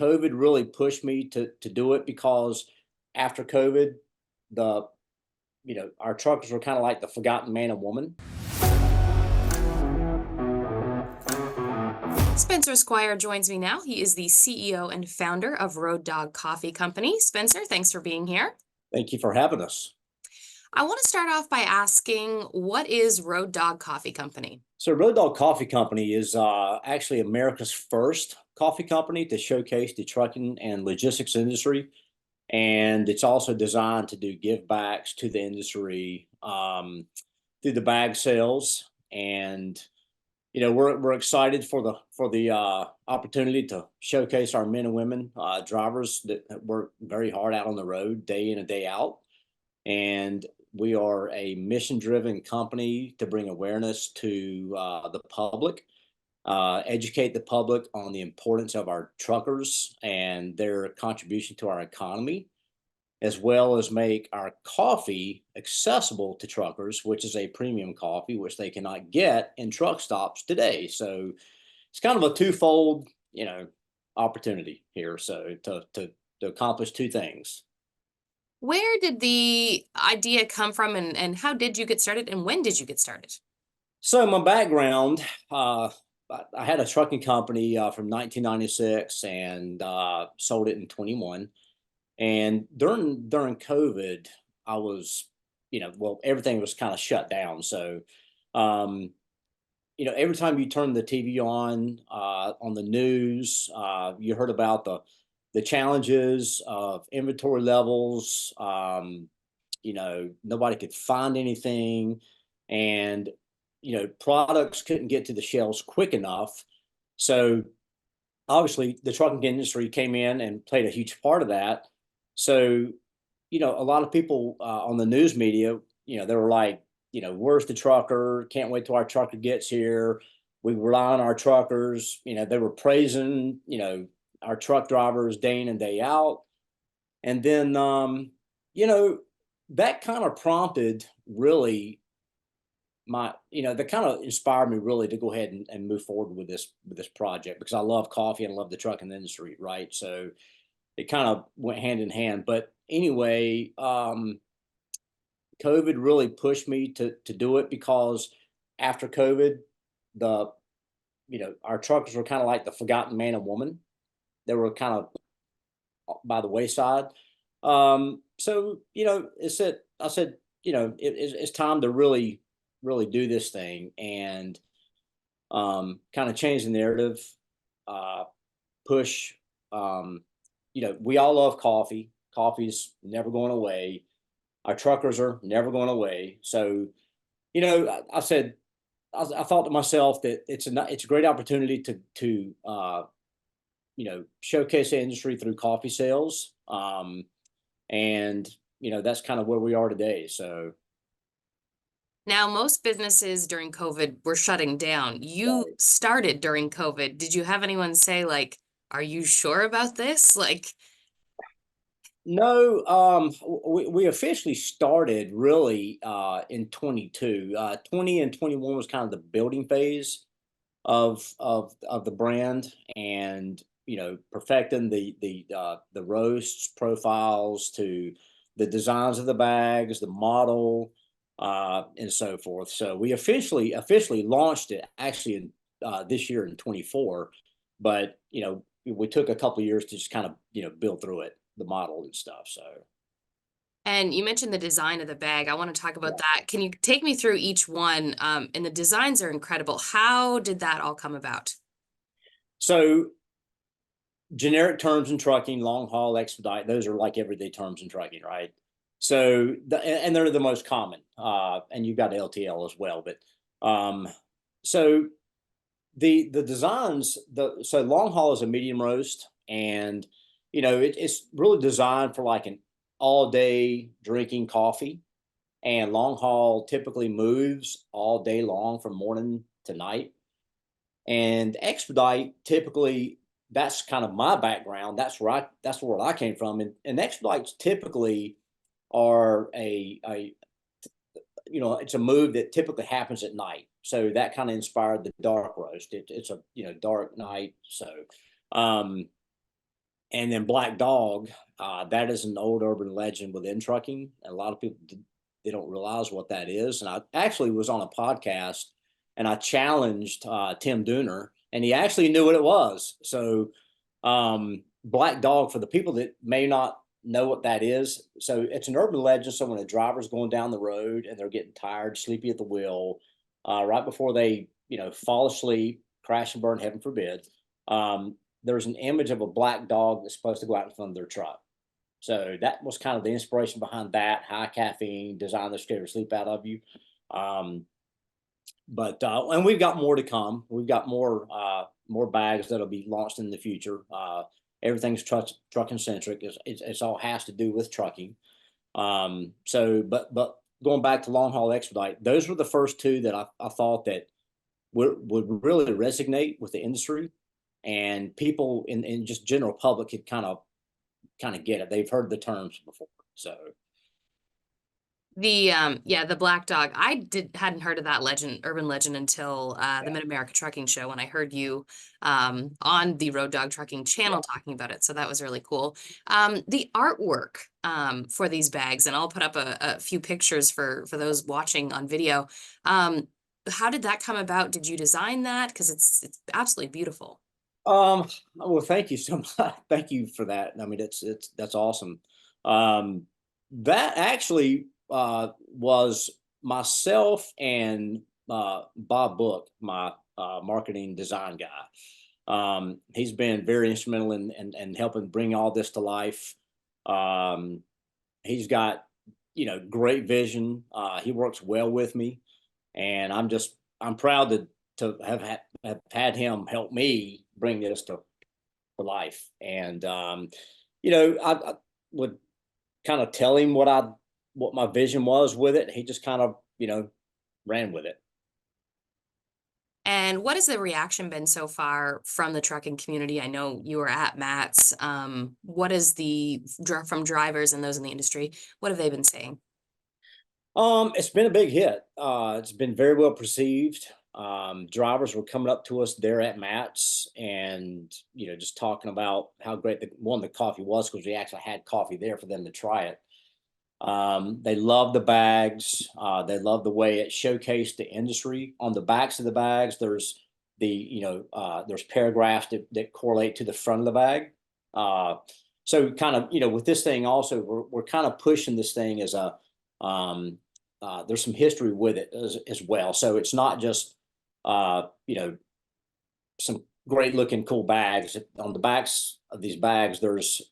COVID really pushed me to do it because after COVID, the our truckers were kind of like the forgotten man and woman. Spencer Squire joins me now. He is the CEO and founder of Road Dog Coffee Company. Spencer, thanks for being here. Thank you for having us. I want to start off by asking, what is Road Dog Coffee Company? So, Road Dog Coffee Company is actually America's first coffee company to showcase the trucking and logistics industry, and it's also designed to do give backs to the industry through the bag sales. And we're excited for the opportunity to showcase our men and women drivers that work very hard out on the road day in and day out. And we are a mission driven company to bring awareness to the public, educate the public on the importance of our truckers and their contribution to our economy, as well as make our coffee accessible to truckers, which is a premium coffee, which they cannot get in truck stops today. So it's kind of a twofold, opportunity here. So to accomplish two things. Where did the idea come from, and how did you get started, and when did you get started? So my background, I had a trucking company from 1996 and sold it in 21. And during COVID, I was, well, everything was kind of shut down. So, um, every time you turn the TV on the news, you heard about the challenges of inventory levels. Nobody could find anything, and products couldn't get to the shelves quick enough. So obviously, the trucking industry came in and played a huge part of that. So, a lot of people on the news media, they were like, where's the trucker? Can't wait till our trucker gets here. We rely on our truckers. They were praising, our truck drivers day in and day out. And then, you know, that kind of prompted really that kind of inspired me really to go ahead and move forward with this project because I love coffee and I love the trucking industry, right? So it kind of went hand in hand. But anyway, COVID really pushed me to do it because after COVID, the our truckers were kind of like the forgotten man and woman. They were kind of by the wayside. So I said, it's time to really do this thing and kind of change the narrative, uh, push. Um, we all love coffee. Coffee's never going away. Our truckers are never going away. So, I said, I thought to myself that it's a great opportunity to showcase the industry through coffee sales. And that's kind of where we are today. So, Now, most businesses during COVID were shutting down. You right. started during COVID. Did you have anyone say, like, are you sure about this? Like, No, we officially started really in 22. 20 and 21 was kind of the building phase of the brand, and perfecting the roasts profiles to the designs of the bags, the model, and so forth. So we officially launched it actually in this year in 24, but we took a couple of years to just kind of build through it, the model and stuff. So and you mentioned the design of the bag. I want to talk about yeah. that. Can you take me through each one? And the designs are incredible. How did that all come about? So generic terms in trucking, long haul, expedite, those are like everyday terms in trucking, right? So, and they're the most common. And you've got LTL as well. But so the designs, so long haul is a medium roast, and it's really designed for like an all day drinking coffee. And long haul typically moves all day long from morning to night. And expedite typically, that's kind of my background. That's where I came from. And expedites typically are a it's a move that typically happens at night. So that kind of inspired the dark roast. It's a dark night. So um And then Black Dog, that is an old urban legend within trucking. And a lot of people, they don't realize what that is. And I actually was on a podcast and I challenged Tim Dooner, and he actually knew what it was. So Black Dog, for the people that may not know what that is, so it's an urban legend. So when a driver's going down the road and they're getting tired, sleepy at the wheel, right before they, fall asleep, crash and burn, heaven forbid, there's an image of a black dog that's supposed to go out in front of their truck. So that was kind of the inspiration behind that. High caffeine, designed to scare the sleep out of you. Um, but and we've got more to come. We've got more bags that'll be launched in the future. Everything's trucking centric. It's all has to do with trucking. So, but going back to long haul expedite, those were the first two that I thought that would really resonate with the industry, and people in just general public could kind of get it. They've heard the terms before. So The Black Dog, hadn't heard of that urban legend until the yeah, Mid-America Trucking Show when I heard you on the Road Dog Trucking channel talking about it. So that was really cool. The artwork for these bags, and I'll put up a few pictures for those watching on video. How did that come about? Did you design that? Because it's absolutely beautiful. well, thank you so much. Thank you for that. I mean, that's awesome. Um, that actually was myself and Bob Book, my marketing design guy. He's been very instrumental in helping bring all this to life. He's got, great vision. He works well with me, and I'm proud to have had him help me bring this to life. And I would kind of tell him what my vision was with it. He just kind of ran with it. And what has the reaction been so far from the trucking community? I know you were at Matt's. What is from drivers and those in the industry? What have they been saying? It's been a big hit. It's been very well perceived. Drivers were coming up to us there at Matt's, and just talking about how great the coffee was, because we actually had coffee there for them to try it. They love the bags. They love the way it showcased the industry. On the backs of the bags, there's paragraphs that correlate to the front of the bag. So kind of, with this thing also, we're kind of pushing this thing as there's some history with it as well. So it's not just, some great looking cool bags. On the backs of these bags, there's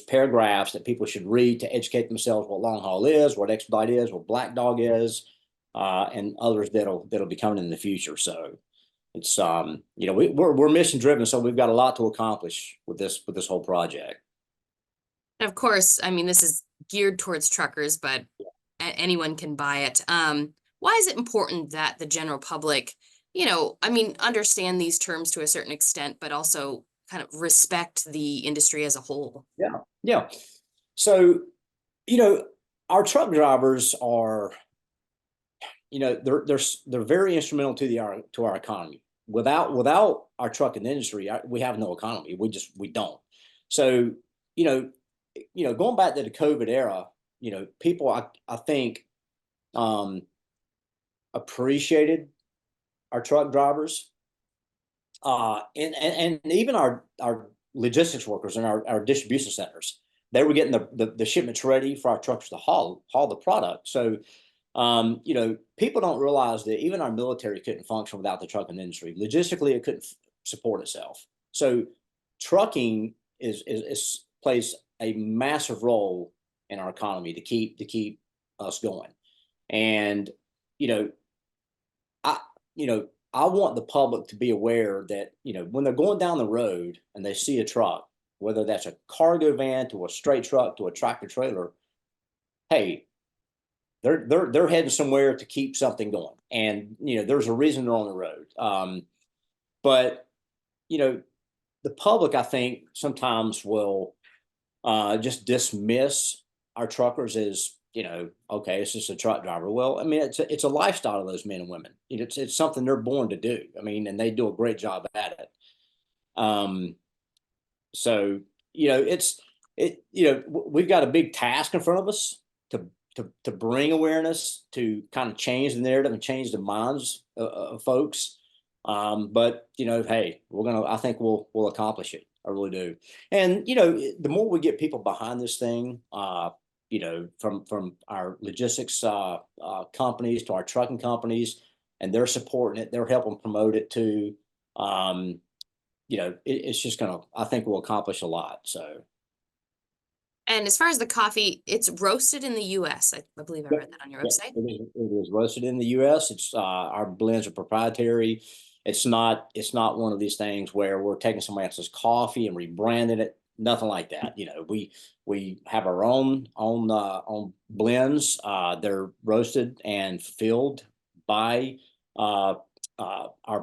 paragraphs that people should read to educate themselves what long haul is, what expedite is, what Black Dog is, and others that'll be coming in the future. So it's we're mission driven, so we've got a lot to accomplish with this whole project. And of course, I mean, this is geared towards truckers, but anyone can buy it. Why is it important that the general public, I mean, understand these terms to a certain extent, but also kind of respect the industry as a whole? Yeah, yeah. So our truck drivers are, they're very instrumental to our economy. Without our trucking industry, we have no economy. We don't. So going back to the COVID era, people I think appreciated our truck drivers, and even our logistics workers and our distribution centers. They were getting the shipments ready for our trucks to haul the product. So people don't realize that even our military couldn't function without the trucking industry. Logistically, it couldn't support itself. So trucking is plays a massive role in our economy to keep us going. And I I want the public to be aware that when they're going down the road and they see a truck, whether that's a cargo van to a straight truck to a tractor trailer, hey, they're heading somewhere to keep something going, and there's a reason they're on the road. But you know the public, I think, sometimes will just dismiss our truckers as okay, it's just a truck driver. Well, I mean, it's a lifestyle of those men and women. It's something they're born to do. I mean, and they do a great job at it. Um, so we've got a big task in front of us to to bring awareness, to kind of change the narrative and change the minds of folks. But hey, I think we'll accomplish it. I really do. And the more we get people behind this thing, from our logistics companies to our trucking companies, and they're supporting it, they're helping promote it too. It's just I think we'll accomplish a lot. So. And as far as the coffee, it's roasted in the US. I believe I read that on your Yeah, website. it is roasted in the U.S. It's our blends are proprietary. It's not one of these things where we're taking somebody else's coffee and rebranding it. Nothing like that. We have our own blends. They're roasted and filled by our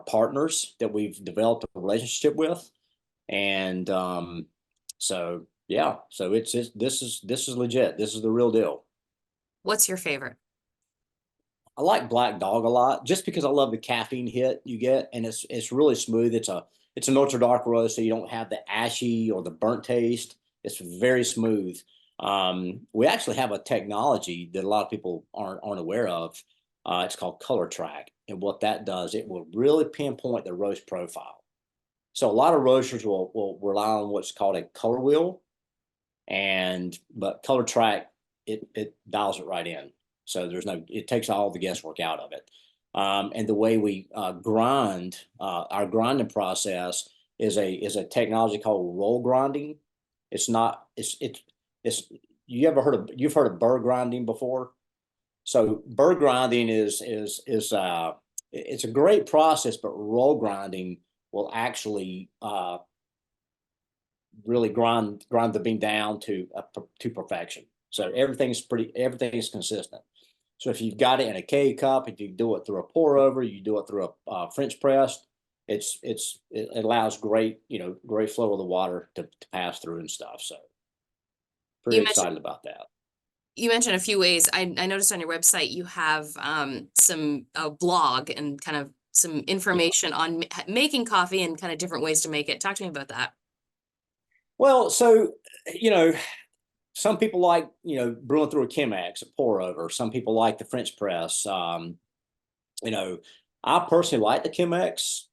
partners that we've developed a relationship with, and so yeah, so this is legit. This is the real deal. What's your favorite? I like Black Dog a lot just because I love the caffeine hit you get, and it's really smooth. It's an ultra dark roast, so you don't have the ashy or the burnt taste. It's very smooth. We actually have a technology that a lot of people aren't aware of. It's called Color Track, and what that does, it will really pinpoint the roast profile. So a lot of roasters will rely on what's called a color wheel, but Color Track, it dials it right in. So it takes all the guesswork out of it. And the way we grind, our grinding process is a technology called roll grinding. It's not, it's, you've heard of burr grinding before? So burr grinding it's a great process, but roll grinding will actually really grind the bean down to perfection. So everything's consistent. So if you've got it in a K cup, if you do it through a pour over, you do it through a French press, it allows great flow of the water to pass through and stuff. So pretty excited about that. You mentioned a few ways. I noticed on your website you have some blog and kind of some information on making coffee and kind of different ways to make it. Talk to me about that. Well, so some people like brewing through a Chemex, a pour over. Some people like the French press. I personally like the Chemex.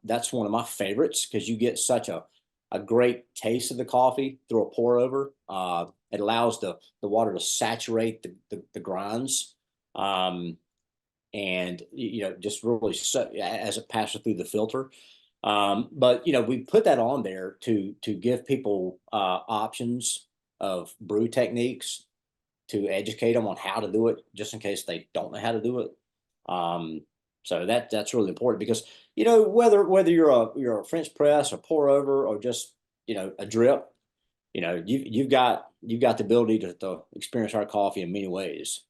That's one of my favorites because you get such a great taste of the coffee through a pour over. It allows the water to saturate the grinds, and just really as it passes through the filter. But we put that on there to give people options of brew techniques, to educate them on how to do it, just in case they don't know how to do it. So that's really important because whether you're a French press or pour over or just a drip, you've got the ability to experience our coffee in many ways.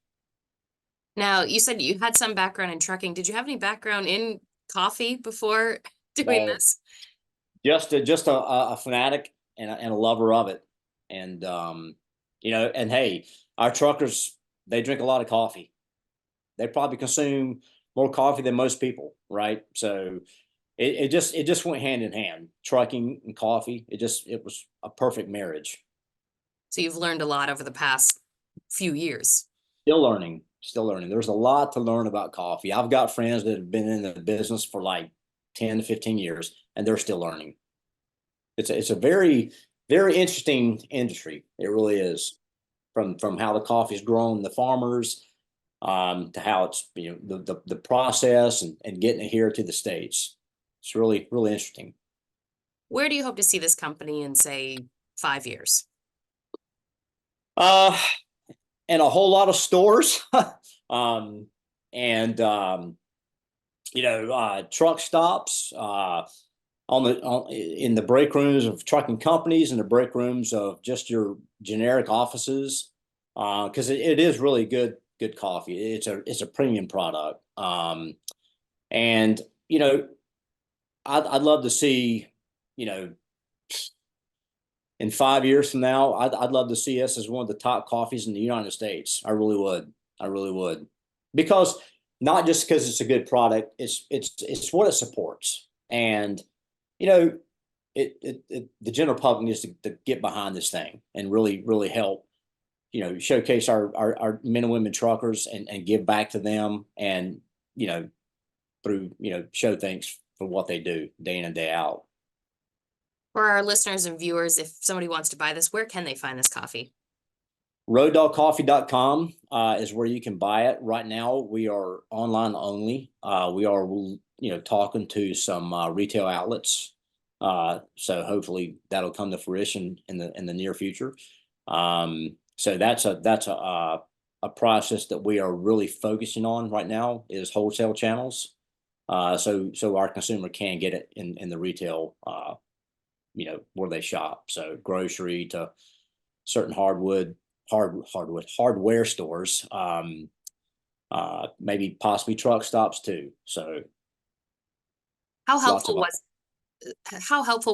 Now, you said you had some background in trucking. Did you have any background in coffee before doing No, this? just a fanatic and a lover of it, and and hey, our truckers, they drink a lot of coffee. They probably consume more coffee than most people, right? So it just went hand in hand, trucking and coffee. It was a perfect marriage. So you've learned a lot over the past few years. Still learning. There's a lot to learn about coffee. I've got friends that have been in the business for like 10 to 15 years, and they're still learning. It's a very, very interesting industry. It really is. From how the coffee is grown, the farmers, to how it's the process and getting it here to the States. It's really, really interesting. Where do you hope to see this company in, say, 5 years? Uh, and a whole lot of stores, um, and truck stops, in the break rooms of trucking companies and the break rooms of just your generic offices, because it is really good coffee. It's a premium product, and I'd love to see, in 5 years from now, I'd love to see us as one of the top coffees in the United States. I really would. I really would, because not just because it's a good product, it's what it supports. And the general public needs to get behind this thing and really help, showcase our men and women truckers and give back to them, and, through, show thanks for what they do day in and day out. For our listeners and viewers, if somebody wants to buy this, where can they find this coffee? RoadDogCoffee.com is where you can buy it. Right now, we are online only. We are, talking to some retail outlets. So hopefully that'll come to fruition in the near future. So that's a process that we are really focusing on right now, is wholesale channels. So our consumer can get it in the retail, where they shop. So grocery to certain hardware stores, maybe possibly truck stops too. So How helpful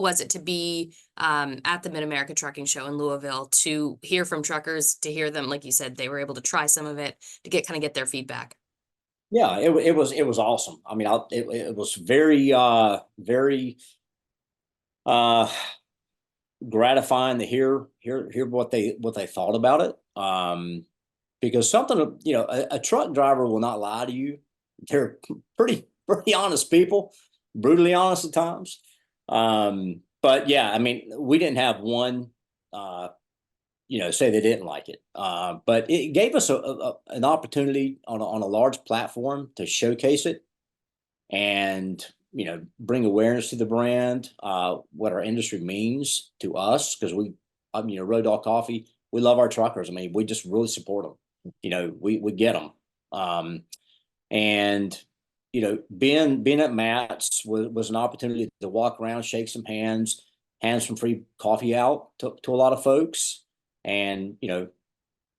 was it to be at the Mid-America Trucking Show in Louisville, to hear from truckers, to hear them, like you said, they were able to try some of it, to get their feedback? Yeah, it was awesome. I mean, it was very gratifying to hear what they thought about it. Because something, a truck driver will not lie to you. They're pretty honest people, brutally honest at times. But yeah, I mean, we didn't have one, say they didn't like it. But it gave us an opportunity on a large platform to showcase it and, bring awareness to the brand, what our industry means to us. Because Road Dog Coffee, we love our truckers. I mean, we just really support them. We get them. And, being at Matt's was an opportunity to walk around, shake some hands, hand some free coffee out to a lot of folks. And,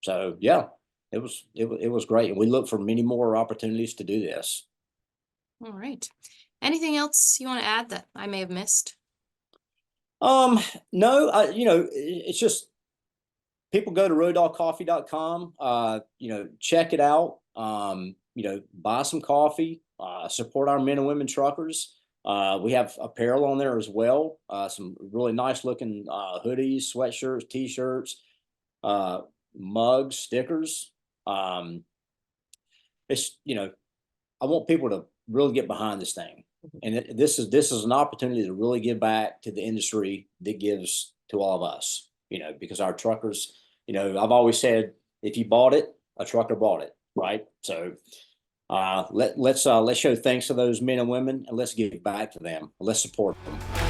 so yeah, it was great. And we look for many more opportunities to do this. All right. Anything else you want to add that I may have missed? No, it's just, people go to RoadDogCoffee.com, check it out, buy some coffee, support our men and women truckers. We have apparel on there as well. Some really nice looking hoodies, sweatshirts, t-shirts, mugs, stickers. It's, I want people to really get behind this thing. And this is an opportunity to really give back to the industry that gives to all of us, because our truckers, I've always said, if you bought it, a trucker bought it, right? So let's show thanks to those men and women, and let's give back to them. Let's support them.